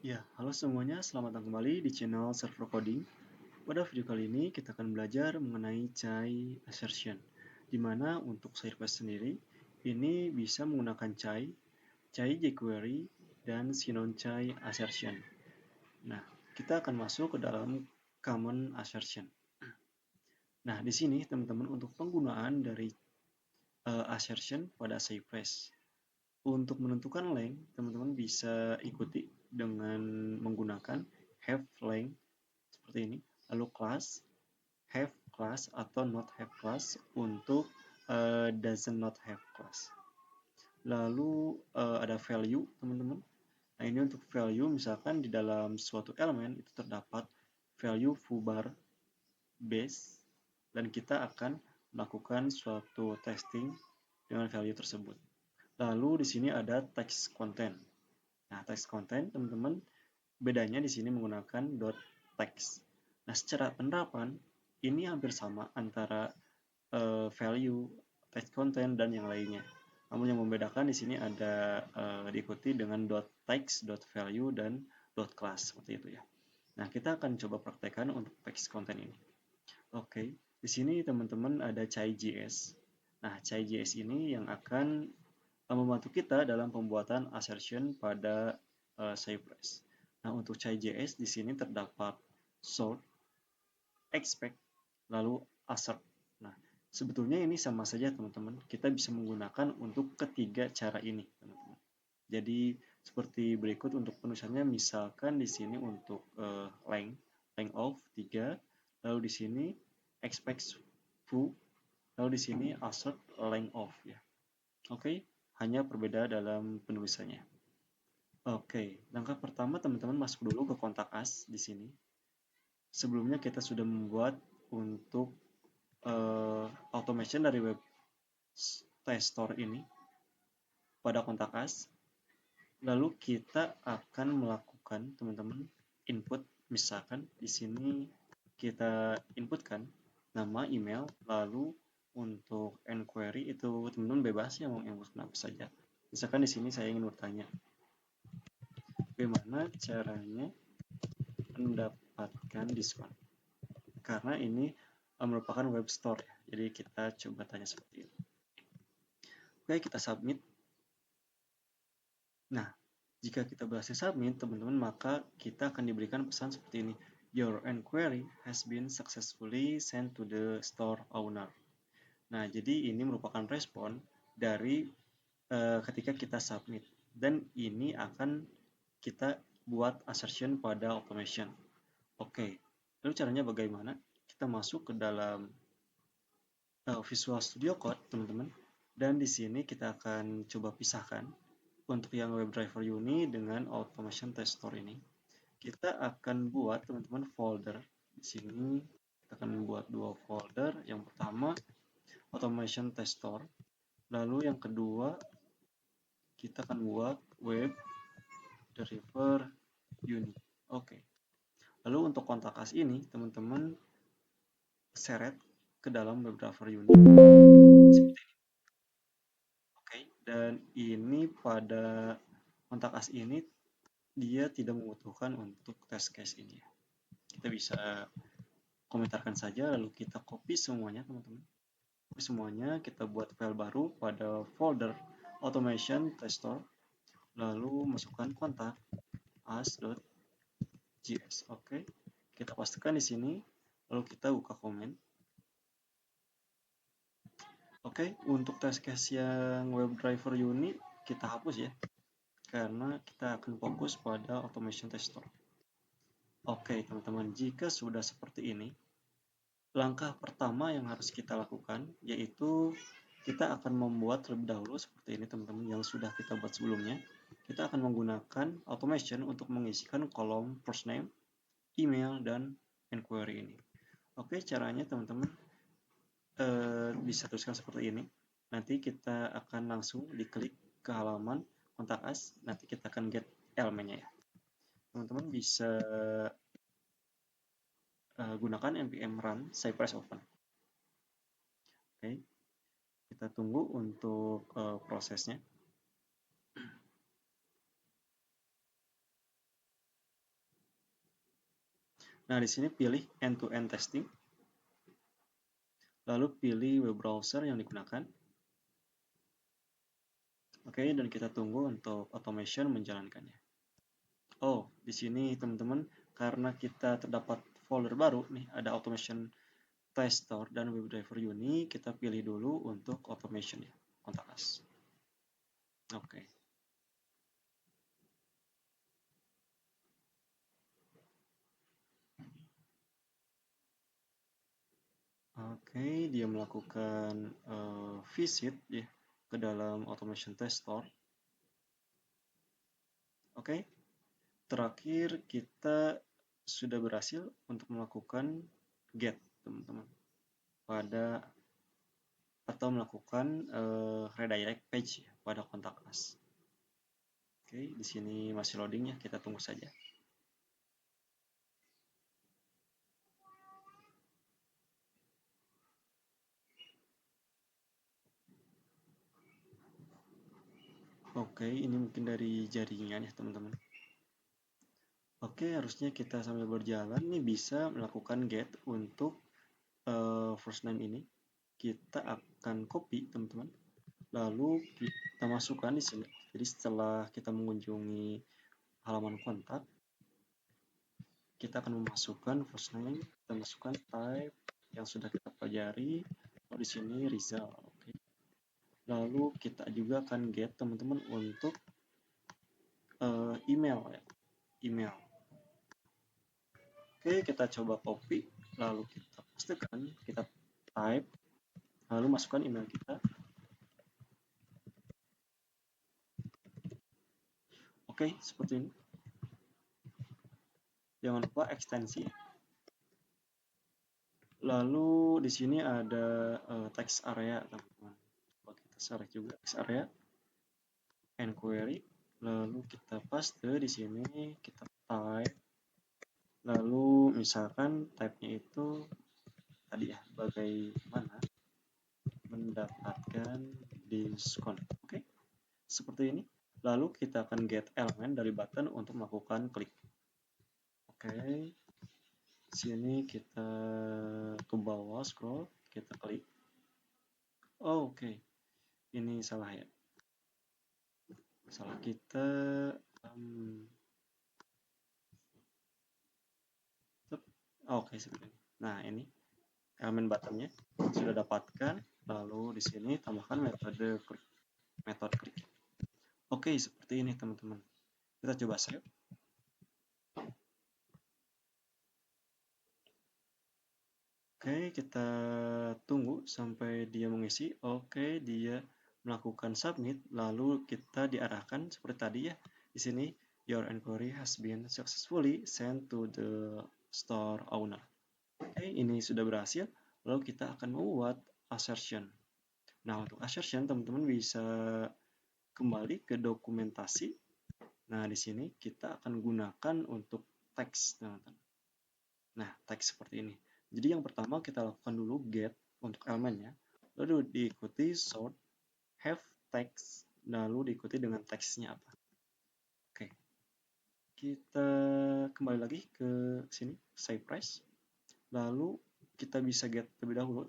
Ya, halo semuanya, selamat datang kembali di channel Server Coding. Pada video kali ini kita akan belajar mengenai Chai Assertion, di mana untuk Firebase sendiri ini bisa menggunakan Chai jQuery, dan Sinon Chai Assertion. Nah, kita akan masuk ke dalam Common Assertion. Nah, di sini teman-teman untuk penggunaan dari assertion pada Cypress. Untuk menentukan length, teman-teman bisa ikuti dengan menggunakan have length seperti ini. Lalu class, have class atau not have class untuk doesn't not have class. Lalu ada value, teman-teman. Nah, ini untuk value, misalkan di dalam suatu elemen itu terdapat value foobar base, dan kita akan melakukan suatu testing dengan value tersebut. Lalu di sini ada text content. Nah, text content, teman-teman, bedanya di sini menggunakan .text. Nah, secara penerapan ini hampir sama antara value, text content, dan yang lainnya. Namun yang membedakan di sini ada diikuti dengan .text, .value, dan .class seperti itu ya. Nah, kita akan coba praktekkan untuk text content ini. Oke, di sini teman-teman ada Chai.js. Nah, Chai.js ini yang akan membantu kita dalam pembuatan assertion pada Cypress. Nah, untuk Chai.js di sini terdapat sort, expect, lalu assert. Nah, sebetulnya ini sama saja teman-teman. Kita bisa menggunakan untuk ketiga cara ini, teman-teman. Jadi seperti berikut untuk penulisannya, misalkan di sini untuk length of 3, lalu di sini expect foo, lalu di sini assert length of ya. Oke, hanya berbeda dalam penulisannya. Oke, langkah pertama teman-teman masuk dulu ke kontak us di sini. Sebelumnya kita sudah membuat untuk automation dari web test store ini pada kontak us. Lalu kita akan melakukan teman-teman input, misalkan di sini kita inputkan nama, email, lalu untuk enquiry itu teman-teman bebas ya mau input apa saja. Misalkan di sini saya ingin bertanya, bagaimana caranya mendapatkan diskon? Karena ini merupakan web store ya, jadi kita coba tanya seperti itu. Oke, kita submit. Nah, jika kita berhasil submit, teman-teman, maka kita akan diberikan pesan seperti ini. Your enquiry has been successfully sent to the store owner. Nah, jadi ini merupakan respon dari ketika kita submit. Dan ini akan kita buat assertion pada automation. Oke, lalu caranya bagaimana? Kita masuk ke dalam Visual Studio Code, teman-teman. Dan di sini kita akan coba pisahkan untuk yang WebDriver Uni dengan Automation Test Store ini. Kita akan buat teman-teman folder. Di sini kita akan membuat dua folder. Yang pertama Automation Test Store. Lalu yang kedua kita akan buat WebDriver Uni. Oke. Lalu untuk kontak us ini teman-teman seret ke dalam WebDriver Uni seperti ini. Oke, dan ini pada kontak us ini dia tidak membutuhkan untuk test case ini. Kita bisa komentarkan saja, lalu kita copy semuanya, teman-teman. Copy semuanya, kita buat file baru pada folder automation test store, lalu masukkan kontak us.js. Oke, kita pastikan di sini, lalu kita buka komen. Oke, untuk test case yang WebDriver Uni kita hapus ya, karena kita akan fokus pada automation test store. Oke, teman-teman, jika sudah seperti ini, langkah pertama yang harus kita lakukan yaitu kita akan membuat terlebih dahulu seperti ini, teman-teman, yang sudah kita buat sebelumnya. Kita akan menggunakan automation untuk mengisikan kolom first name, email, dan enquiry ini. Oke, caranya teman-teman bisa tuliskan seperti ini. Nanti kita akan langsung diklik ke halaman kontak us. Nanti kita akan get elemennya ya. Teman-teman bisa gunakan npm run Cypress Open. Oke, kita tunggu untuk prosesnya. Nah, di sini pilih end-to-end testing. Lalu pilih web browser yang digunakan. Oke, dan kita tunggu untuk automation menjalankannya. Oh, di sini teman-teman, karena kita terdapat folder baru nih, ada automation tester dan WebDriver Uni, kita pilih dulu untuk automation ya, kontak us. Oke. Oke, dia melakukan visit ya ke dalam automation tester. Oke, terakhir kita sudah berhasil untuk melakukan get teman-teman pada atau melakukan redirect page ya, pada kontak us. Oke, di sini masih loading ya, kita tunggu saja. Oke, ini mungkin dari jaringan ya teman-teman. Oke, harusnya kita sambil berjalan nih bisa melakukan get untuk first name ini. Kita akan copy teman-teman, lalu kita masukkan di sini. Jadi setelah kita mengunjungi halaman kontak, kita akan memasukkan first name, kita masukkan type yang sudah kita pelajari. Lalu di sini Rizal. Oke. Lalu kita juga akan get teman-teman untuk email ya, email. Oke, kita coba copy, lalu kita pastekan, kita type, lalu masukkan email kita. Oke, seperti ini. Jangan lupa ekstensi. Lalu di sini ada text area, teman-teman. Coba kita select juga text area, enquiry. Lalu kita paste di sini, kita type. Lalu misalkan type-nya itu tadi ya, bagaimana mendapatkan diskon. Oke, seperti ini. Lalu kita akan get elemen dari button untuk melakukan klik. Oke, sini kita ke bawah scroll, kita klik. Oh, oke, ini salah ya. Salah kita. Oke, seperti ini. Nah, ini elemen buttonnya sudah dapatkan. Lalu di sini tambahkan metode klik. Metode klik. Oke, seperti ini teman-teman. Kita coba save. Oke, kita tunggu sampai dia mengisi. Oke, dia melakukan submit, lalu kita diarahkan seperti tadi ya. Di sini, your inquiry has been successfully sent to the store owner. Oke, ini sudah berhasil. Lalu kita akan membuat assertion. Nah, untuk assertion, teman-teman bisa kembali ke dokumentasi. Nah, di sini kita akan gunakan untuk teks, teman-teman. Nah, teks seperti ini. Jadi yang pertama kita lakukan dulu get untuk elemennya, lalu diikuti sort have text, lalu diikuti dengan teksnya apa. Oke, kita kembali lagi ke sini, save price, lalu kita bisa get terlebih dahulu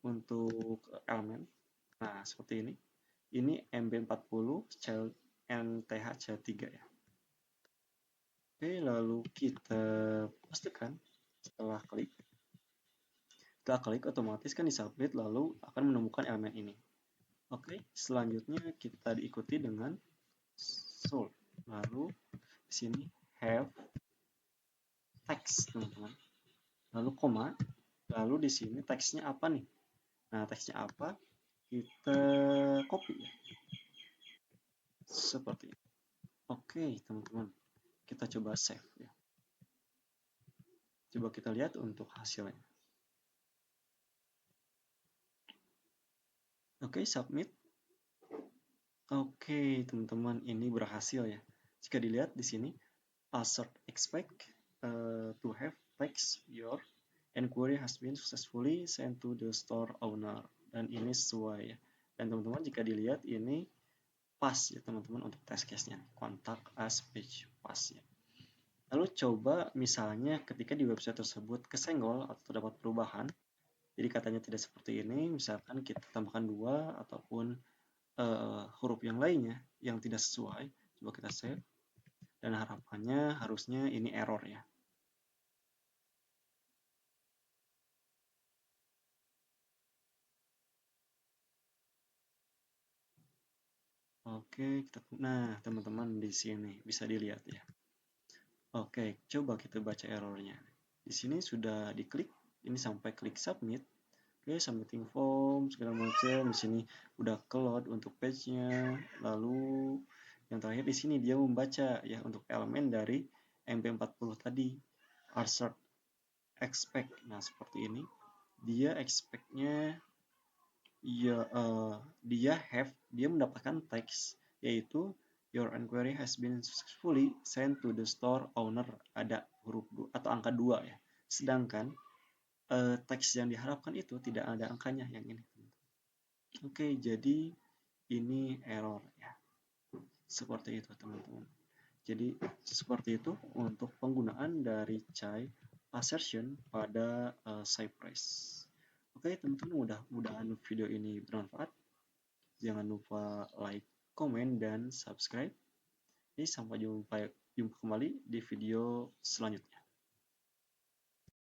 untuk elemen. Nah, seperti ini. Ini MB40 child NTH child 3 ya. Oke, lalu kita pastikan setelah klik. Setelah klik otomatis kan disubmit, lalu akan menemukan elemen ini. Oke, selanjutnya kita diikuti dengan sort. Lalu di sini have text, teman-teman. Lalu koma. Lalu di sini teksnya apa nih? Nah, teksnya apa? Kita copy ya. Seperti ini. Oke, teman-teman. Kita coba save ya. Coba kita lihat untuk hasilnya. Oke, submit. Oke, teman-teman, ini berhasil ya. Jika dilihat di sini, assert expect to have text your inquiry has been successfully sent to the store owner. Dan ini sesuai ya. Dan teman-teman jika dilihat ini pas ya teman-teman untuk test case-nya. Contact us page pas ya. Lalu coba misalnya ketika di website tersebut kesenggol atau terdapat perubahan, jadi katanya tidak seperti ini, misalkan kita tambahkan 2 ataupun huruf yang lainnya yang tidak sesuai, coba kita save, dan harapannya harusnya ini error ya. Oke, nah teman-teman di sini bisa dilihat ya. Oke, coba kita baca errornya. Di sini sudah diklik, ini sampai klik submit. Oke, submitting form segala macam. Di sini udah load untuk page-nya. Lalu yang terakhir di sini dia membaca ya untuk elemen dari MP40 tadi. Assert expect. Nah, seperti ini. Dia expect-nya ya dia mendapatkan teks yaitu your inquiry has been successfully sent to the store owner, ada huruf atau angka 2 ya. Sedangkan teks yang diharapkan itu tidak ada angkanya yang ini. Oke, jadi ini error ya. Seperti itu teman-teman. Jadi seperti itu untuk penggunaan dari Chai assertion pada Cypress. Oke teman-teman, mudah-mudahan video ini bermanfaat. Jangan lupa like, komen, dan subscribe. Sampai jumpa kembali di video selanjutnya.